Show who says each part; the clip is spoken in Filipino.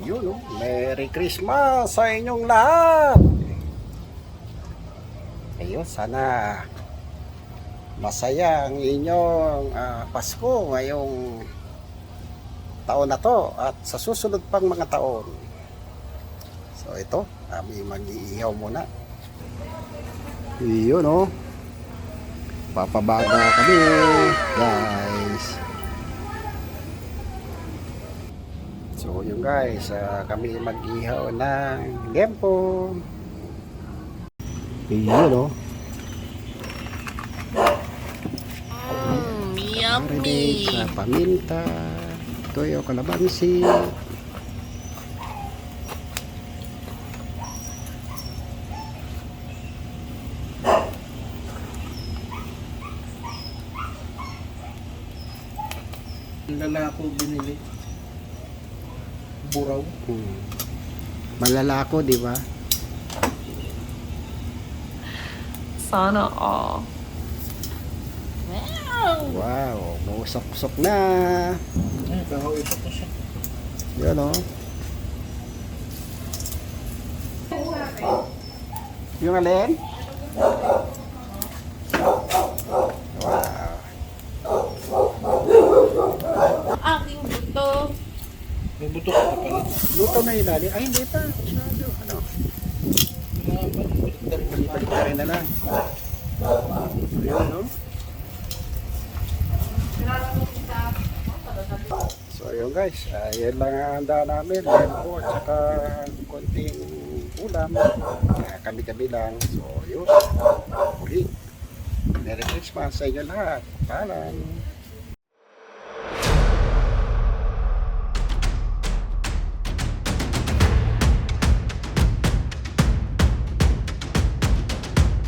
Speaker 1: Yun, oh. Merry Christmas sa inyong lahat. Ayun, sana masaya ang inyong Pasko ngayong taon na to at sa susunod pang mga taon. So ito, kami mag-iihaw muna. Yun, oh. Papabaga kami, guys. So yun guys, kami mag-ihaw ng gempo. Yun, oh.
Speaker 2: Yummy!
Speaker 1: Sa paminta, toyo, kalabansi.
Speaker 3: Lalako binili. Buraw.
Speaker 1: Malalako, di ba?
Speaker 2: Sana all. Wow!
Speaker 1: Wow, mausok-usok na.
Speaker 3: Ay, bahaw ito po siya.
Speaker 1: Yan, oh. Yung alin? Wow.
Speaker 2: Aking buto.
Speaker 3: May buto ka pa pala.
Speaker 1: Luto na ilalim. Ay, hindi pa. Masyado. Ano? Balik-balik na rin na lang. Ayun, no? So, ayun guys. Yan lang ang handa namin. Lempo at saka konting ulam. Kami-kami lang. So, yun. Uli. Merry Christmas sa inyo lahat. Paalam.